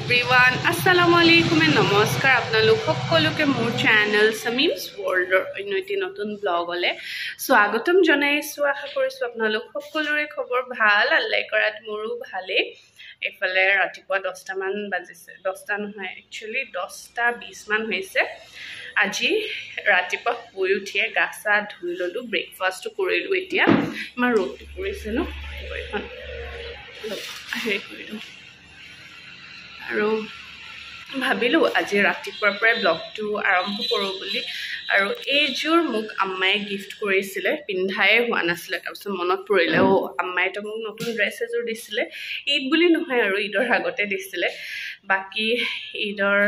everyone আসসালামু আলাইকুম নমস্কাৰ আপোনালোক সকলোকে মোৰ চেনেল সামিমছ ৱৰ্ল্ডৰ অন্য এটি নতুন ব্লগলে স্বাগতম জনাইছো আশা কৰিছো আপোনালোক সকলোৰে খবৰ ভাল আল্লাহ কৰাত মোৰো ভালে এফালে ৰাতিপুৱা 10টা মান বাজিছে 10টা নহয় একচুয়ালি 10:20 মান হৈছে আজি ৰাতিপুৱা শুই উঠিয়ে গাছা ধুই ললো ব্ৰেকফাষ্টটো কৰিলো এতিয়া আমাৰ ৰোড পৰিছে ন এখন আহে কৰিলো আৰু ভাবিলো আজি ৰাতিপুৱাৰ পৰা ব্লগটো আৰম্ভ কৰো বুলি আৰু এইযোৰ মোক আম্মাই গিফট কৰিছিলে পিন্ধাই হোৱা নাছিলে তাৰপিছত মনত পৰিলে ও আম্মাই তো মোক নতুন ড্ৰেছ এযোৰ দিছিলে ঈদ বুলি নহয় আৰু ঈদৰ আগতে দিছিলে বাকি ঈদৰ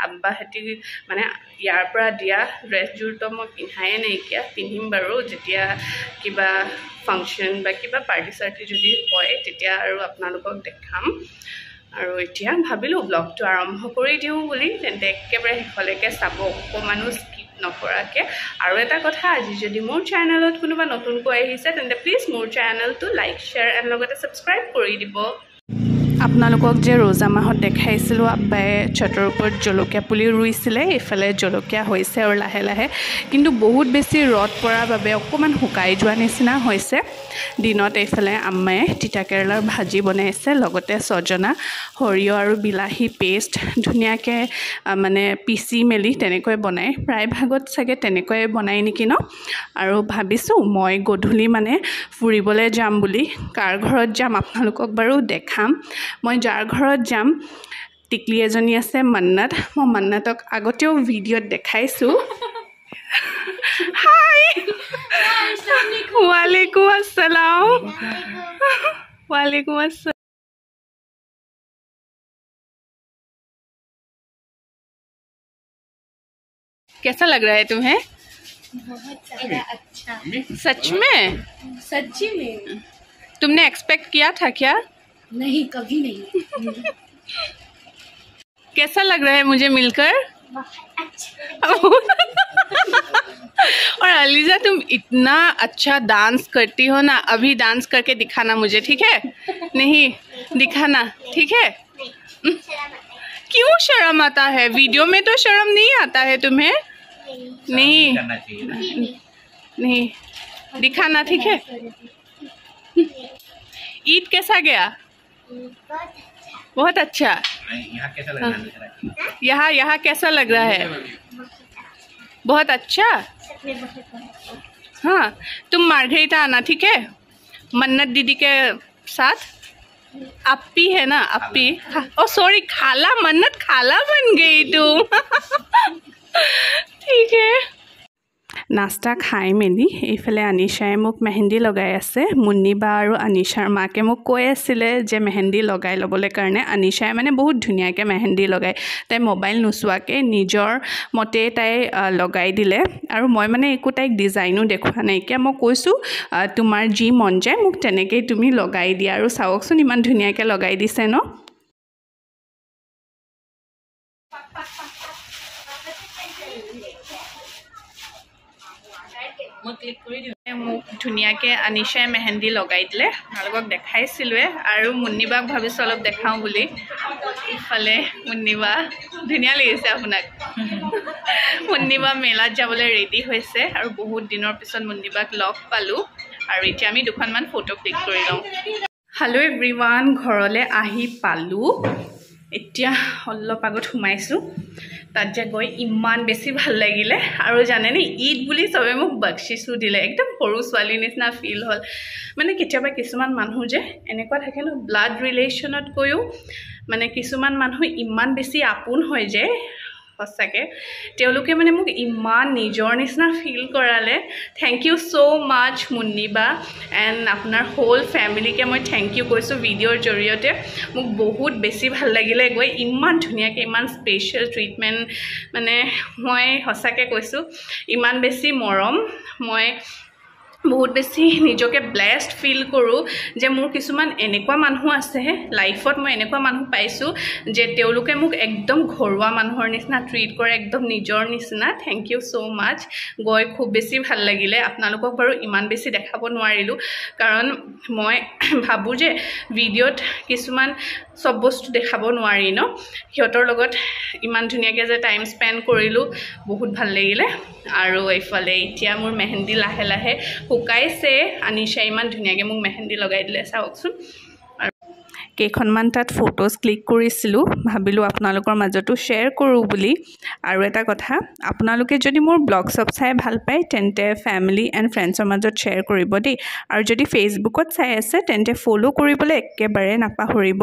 আব্বা হেতি মানে ইয়াৰ পৰা দিয়া ড্ৰেছযোৰ তো মই পিন্ধাই নাই কিয়া পিন্ধিম বাৰু যেতিয়া কিবা ফাংচন বা কিবা পাৰ্টি সাৰ্টি যদি হয় তেতিয়া আৰু আপোনালোকক দেখাম আৰু এতিয়া ভাবিলো ব্লগটো আৰম্ভ কৰি দিও বুলি তেন্তে একেবাৰে হেকলৈকে চাব অকমানো স্কিপ নকৰাকে আৰু এটা কথা আজি যদি মোৰ চেনেলত কোনোবা নতুনকৈ আহিছে তেন্তে প্লিজ মোৰ চেনেলটো লাইক শেয়াৰ এণ্ড লগতে সাবস্ক্ৰাইব কৰি দিব আপোনালোকক যে ৰোজা মাহত দেখাইছিলো আব্বাই ছটৰ ওপৰত জলকীয়া পুলি ৰুইছিলে এফালে জলকীয়া হৈছে আৰু লাহে লাহে কিন্তু বহুত বেছি ৰদ পৰাৰ বাবে অকমান হুকাই যোৱা নিচিনা হৈছে দিনত এফালে আম্মাই তিতা কেৰেলাৰ ভাজি বনাইছে লগতে সজনা হৰিয় আৰু বিলাহী পেষ্ট ধুনিয়াকে মানে পিচি মেলি তেনেকৈ বনাই প্ৰায় ভাগত চাগে তেনেকৈ বনাই নেকি ন আৰু ভাবিছো মই গধূলি মানে ফুৰিবলৈ যাম বুলি কাৰ ঘৰত যাম আপোনালোকক বাৰু দেখাম মই যাৰ ঘৰত যাম টিকলি এজনী আছে মন্নত মই মন্নতক আগতেও ভিডিঅ'ত দেখাইছো হাই ওয়ালাইকুম আসসালাম ওয়ালাইকুম আসসালাম कैसा लग रहा है तुम्हें बहुत ज़्यादा अच्छा सच में सच्ची में तुमने एक्सपेक्ट किया था क्या नहीं कभी नहीं कैसा लग रहा है मुझे मिलकर बहुत अच्छा और अलीजा तुम इतना अच्छा डांस करती हो ना अभी डांस करके दिखाना मुझे ठीक है नहीं दिखाना ठीक है क्यों शर्म आता है वीडियो में तो शर्म नहीं आता है तुम्हें नहीं नहीं दिखाना ठीक है ईद कैसा गया बहुत अच्छा यहाँ कैसा लग रहा है यहाँ कैसा लग रहा है बहुत अच्छा हाँ तुम मार्गरीटा आना ठीक है मन्नत दीदी के साथ अप्पी है ना अप्पी ओ सॉरी खाला मन्नत खाला बन गई तुम ठीक है नाश्ता खाई मेली এইফালে আনিশাই মোক মেহেন্দি লগাই আছে মুন্নিবা আৰু আনিশাৰ মাকে মোক কৈ আছিল যে মেহেন্দি লগাই লবলৈ কাৰণে আনিশাই মানে বহুত ধুনিয়াকে মেহেন্দি লগাই তাই মোবাইল নুচুৱাকে নিজৰ মতে তাই লগাই দিলে আৰু মই মানে একো তাইক ডিজাইনো দেখুৱা নাই কিয়া মই কৈছো তোমাৰ যি মন যায় মোক তেনেকৈ তুমি লগাই দিয়া আৰু চাওকচোন ইমান ধুনিয়াকে লগাই দিছে ন মোক ধুনিয়াকে আনিশাই মেহেন্দি লগাই দিলে আপোনালোকক দেখাইছিলোৱে আৰু মুন্নিবাক ভাবিছো অলপ দেখাও বুলি ইফালে মুন্নিবা ধুনিয়া লাগিছে আপোনাক মুন্নিবা মেলাত যাবলৈ ৰেডি হৈছে আৰু বহুত দিনৰ পিছত মুন্নিবাক লগ পালো আৰু এতিয়া আমি দুখনমান ফটো ক্লিক কৰি লওঁ হেল্ল' এভৰিৱান ঘৰলৈ আহি পালো এতিয়া অলপ আগত সোমাইছো তাত যে গৈ ইমান বেছি ভাল লাগিলে আৰু জানেনে ঈদ বুলি সবে মোক বখশিছো দিলে একদম সৰু ছোৱালী নিচিনা ফিল হল মানে কেতিয়াবা কিছুমান মানুহ যে এনেকুৱা থাকে ন ব্লাড ৰিলেশ্যনত কৈও মানে কিছুমান মানুহ ইমান বেছি আপোন হৈ যায় সঁচাকে তেওঁলোকে মানে মোক ইমান নিজৰ নিচিনা ফিল কৰালে থ্যাংক ইউ সো মাচ মুন্নিবা এণ্ড আপোনাৰ হোল ফ্যামিলিকে মই থ্যাংক ইউ কৈছো ভিডিঅ'ৰ জৰিয়তে মোক বহুত বেছি ভাল লাগিলে গৈ ইমান ধুনিয়াকে ইমান স্পেশাল ট্ৰিটমেন্ট মানে মই সঁচাকে কৈছো ইমান বেছি মৰম মই বহুত বেছি নিজকে ব্লেসড ফিল কৰো যে মোৰ কিছুমান এনেকুৱা মানুহ আছে লাইফত মই এনেকুৱা মানুহ পাইছো যে তেওঁলোকে মোক একদম ঘৰুৱা মানুহৰ নিচিনা ট্ৰিট কৰে একদম নিজৰ নিচিনা থ্যাংক ইউ সো মাচ গৈ খুব বেছি ভাল লাগিলে আপোনালোকক বাৰু ইমান বেছি দেখাব নোৱাৰিলো কাৰণ মই ভাবো যে ভিডিঅ'ত কিছুমান সব বস্তু দেখাব নোৱাৰি ন সিহঁতৰ লগত ইমান ধুনীয়াকৈ যে টাইম স্পেণ্ড কৰিলোঁ বহুত ভাল লাগিলে আৰু এইফালে এতিয়া মোৰ মেহেন্দি লাহে লাহে শুকাইছে আনিশা ইমান ধুনীয়াকৈ মোক মেহেন্দি লগাই দিলে চাওকচোন কেইখনমান তাত ফটোজ ক্লিক কৰিছিলোঁ ভাবিলোঁ আপোনালোকৰ মাজতো শ্বেয়াৰ কৰোঁ বুলি আৰু এটা কথা আপোনালোকে যদি মোৰ ব্লগ সব চাই ভাল পায় তেন্তে ফেমিলি এণ্ড ফ্ৰেণ্ডছৰ মাজত শ্বেয়াৰ কৰিব দেই আৰু যদি ফেচবুকত চাই আছে তেন্তে ফ'ল' কৰিবলৈ একেবাৰে নাপাহৰিব